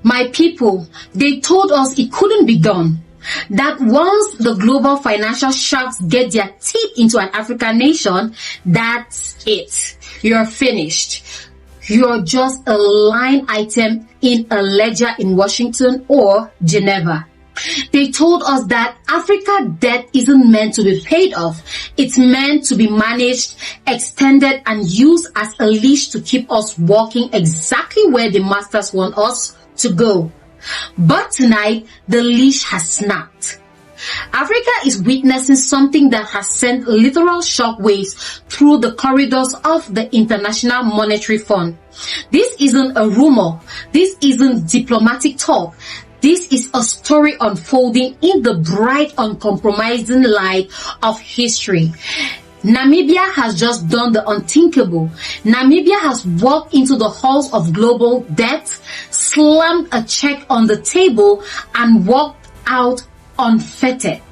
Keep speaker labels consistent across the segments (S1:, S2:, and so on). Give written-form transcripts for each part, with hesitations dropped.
S1: My people, they told us it couldn't be done. That once the global financial sharks get their teeth into an African nation, that's it. You're finished. You're just a line item in a ledger in Washington or Geneva. They told us that Africa debt isn't meant to be paid off. It's meant to be managed, extended, and used as a leash to keep us walking exactly where the masters want us to go. But tonight, the leash has snapped. Africa is witnessing something that has sent literal shockwaves through the corridors of the International Monetary Fund. This isn't a rumor. This isn't diplomatic talk. This is a story unfolding in the bright, uncompromising light of history. Namibia has just done the unthinkable. Namibia has walked into the halls of global debt, slammed a check on the table, and walked out unfettered.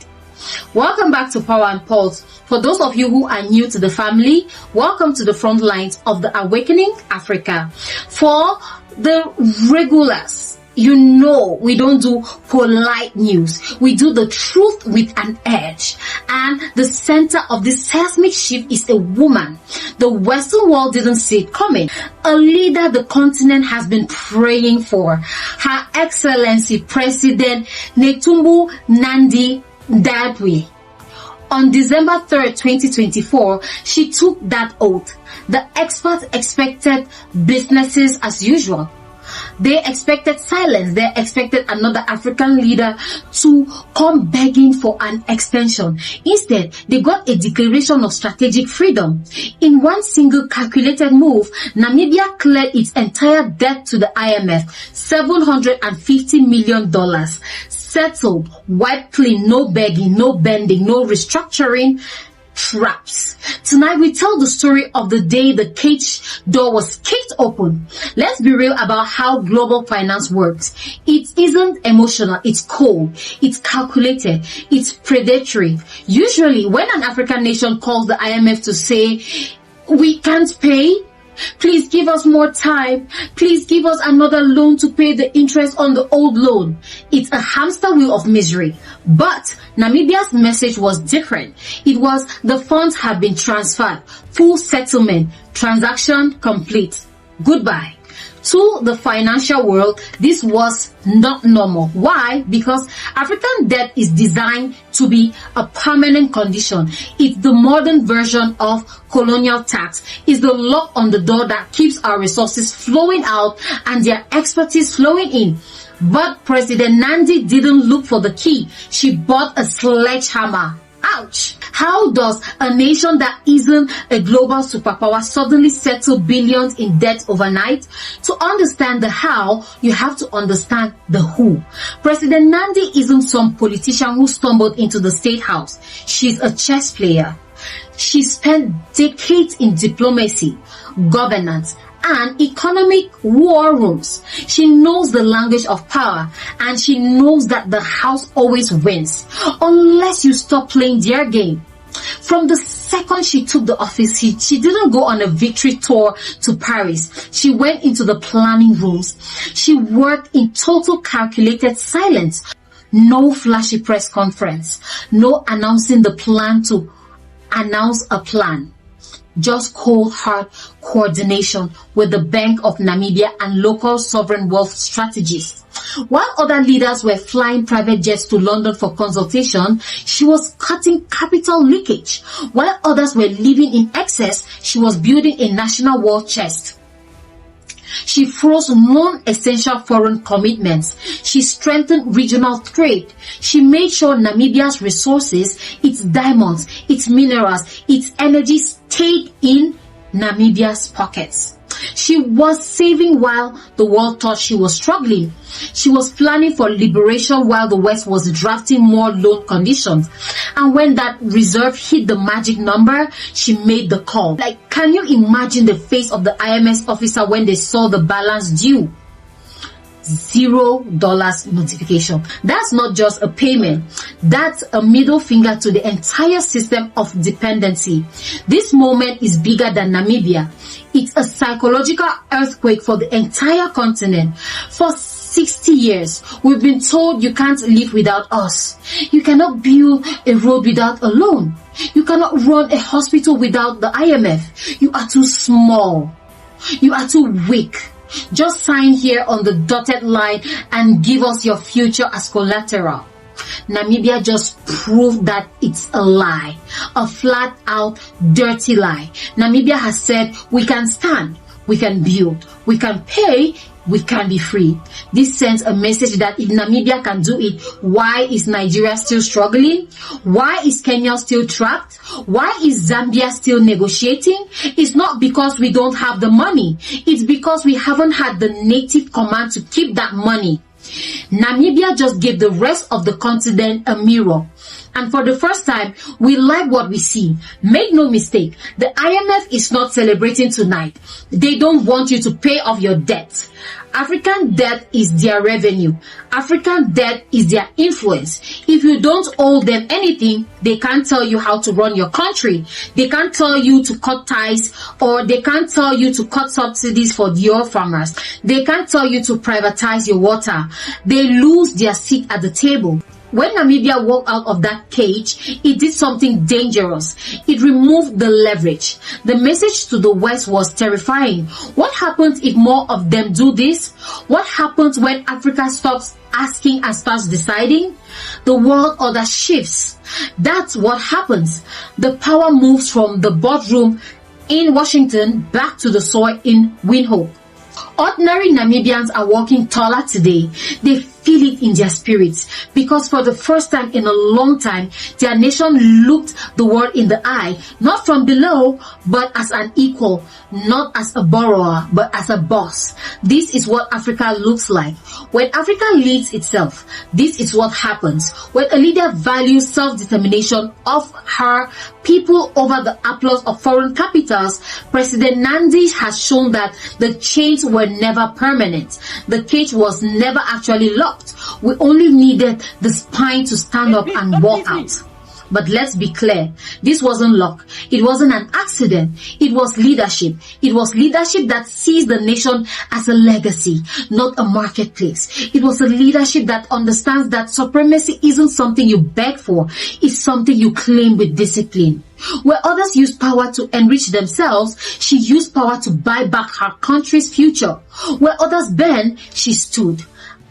S1: Welcome back to Power and Pulse. For those of you who are new to the family, welcome to the front lines of the Awakening Africa. For the regulars, you know we don't do polite news. We do the truth with an edge. And the center of this seismic shift is a woman. The Western world didn't see it coming. A leader the continent has been praying for. Her Excellency President Netumbo Nandi-Ndaitwah. On December 3rd, 2024, she took that oath. The experts expected businesses as usual. They expected silence. They expected another African leader to come begging for an extension. Instead, they got a declaration of strategic freedom. In one single calculated move, Namibia cleared its entire debt to the IMF, $750 million. Settled, wiped clean, no begging, no bending, no restructuring. Traps. Tonight we tell the story of the day the cage door was kicked open. Let's be real about how global finance works. It isn't emotional, it's cold, it's calculated, it's predatory. Usually when an African nation calls the IMF to say, we can't pay, please give us more time, please give us another loan to pay the interest on the old loan, it's a hamster wheel of misery. But Namibia's message was different. It was the funds have been transferred, full settlement, transaction complete, goodbye. To the financial world, this was not normal. Why? Because African debt is designed to be a permanent condition. It's the modern version of colonial tax. It's the lock on the door that keeps our resources flowing out and their expertise flowing in. But President Nandi didn't look for the key. She bought a sledgehammer. Ouch! How does a nation that isn't a global superpower suddenly settle billions in debt overnight? To understand the how, you have to understand the who. President Nandi isn't some politician who stumbled into the state house. She's a chess player. She spent decades in diplomacy, governance, and economic war rooms. She knows the language of power, and she knows that the house always wins unless you stop playing their game. From the second she took the office, she didn't go on a victory tour to Paris. She went into the planning rooms. She worked in total calculated silence. No flashy press conference. No announcing the plan to announce a plan. Just cold hard coordination with the Bank of Namibia and local sovereign wealth strategists. While other leaders were flying private jets to London for consultation, she was cutting capital leakage. While others were living in excess, she was building a national war chest. She froze non-essential foreign commitments. She strengthened regional trade. She made sure Namibia's resources, its diamonds, its minerals, its energy stayed in Namibia's pockets. She was saving while the world thought she was struggling. She was planning for liberation while the West was drafting more loan conditions. And when that reserve hit the magic number, she made the call. Like, can you imagine the face of the IMF officer when they saw the balance due? $0 notification. That's not just a payment. That's a middle finger to the entire system of dependency. This moment is bigger than Namibia. It's a psychological earthquake for the entire continent. For 60 years, we've been told you can't live without us. You cannot build a road without a loan. You cannot run a hospital without the IMF. You are too small. You are too weak. Just sign here on the dotted line and give us your future as collateral. Namibia just proved that it's a lie, a flat out dirty lie. Namibia has said we can stand, we can build, we can pay, we can be free. This sends a message that if Namibia can do it, why is Nigeria still struggling? Why is Kenya still trapped? Why is Zambia still negotiating? It's not because we don't have the money. It's because we haven't had the native command to keep that money. Namibia just gave the rest of the continent a mirror. And for the first time, we like what we see. Make no mistake, the IMF is not celebrating tonight. They don't want you to pay off your debt. African debt is their revenue. African debt is their influence. If you don't owe them anything, they can't tell you how to run your country. They can't tell you to cut ties, or they can't tell you to cut subsidies for your farmers. They can't tell you to privatize your water. They lose their seat at the table. When Namibia walked out of that cage, it did something dangerous. It removed the leverage. The message to the West was terrifying. What happens if more of them do this? What happens when Africa stops asking and starts deciding? The world order shifts. That's what happens. The power moves from the boardroom in Washington back to the soil in Windhoek. Ordinary Namibians are walking taller today. They feel it in their spirits because for the first time in a long time, their nation looked the world in the eye, not from below, but as an equal, not as a borrower, but as a boss. This is what Africa looks like. When Africa leads itself, this is what happens. When a leader values self-determination of her people over the applause of foreign capitals, President Nandi has shown that the chains were never permanent. The cage was never actually locked. We only needed the spine to stand up and walk out. But let's be clear, this wasn't luck. It wasn't an accident. It was leadership. It was leadership that sees the nation as a legacy, not a marketplace. It was a leadership that understands that supremacy isn't something you beg for. It's something you claim with discipline. Where others use power to enrich themselves, she used power to buy back her country's future. Where others bend, she stood.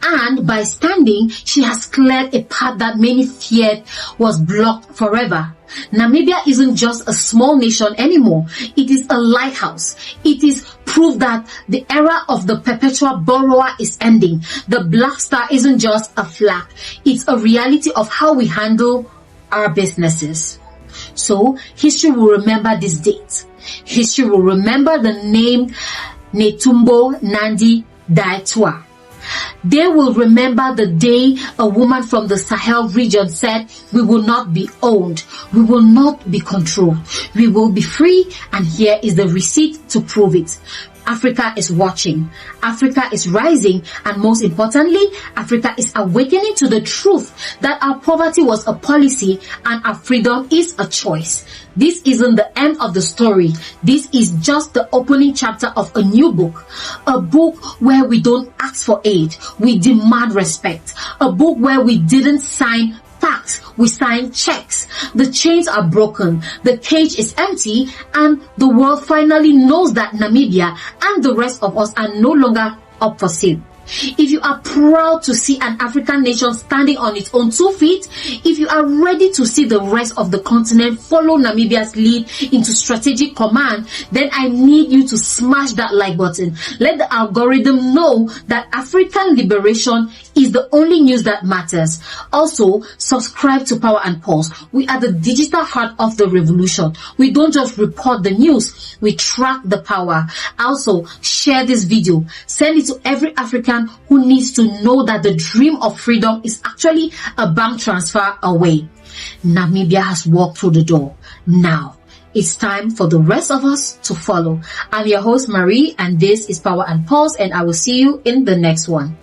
S1: And by standing, she has cleared a path that many feared was blocked forever. Namibia isn't just a small nation anymore. It is a lighthouse. It is proof that the era of the perpetual borrower is ending. The black star isn't just a flag. It's a reality of how we handle our businesses. So, history will remember this date. History will remember the name Netumbo Nandi-Ndaitwah. They will remember the day a woman from the Sahel region said, "We will not be owned. We will not be controlled. We will be free," and here is the receipt to prove it. Africa is watching. Africa is rising, and most importantly, Africa is awakening to the truth that our poverty was a policy and our freedom is a choice. This isn't the end of the story. This is just the opening chapter of a new book. A book where we don't ask for aid, we demand respect. A book where we didn't sign facts, we sign checks. The chains are broken, the cage is empty, and the world finally knows that Namibia and the rest of us are no longer up for sale. If you are proud to see an African nation standing on its own 2 feet, if you are ready to see the rest of the continent follow Namibia's lead into strategic command, then I need you to smash that like button. Let the algorithm know that African liberation is the only news that matters. Also, subscribe to Power and Pulse. We are the digital heart of the revolution. We don't just report the news, we track the power. Also, share this video. Send it to every African who needs to know that the dream of freedom is actually a bank transfer away. Namibia has walked through the door. Now, it's time for the rest of us to follow. I'm your host, Marie, and this is Power and Pulse, and I will see you in the next one.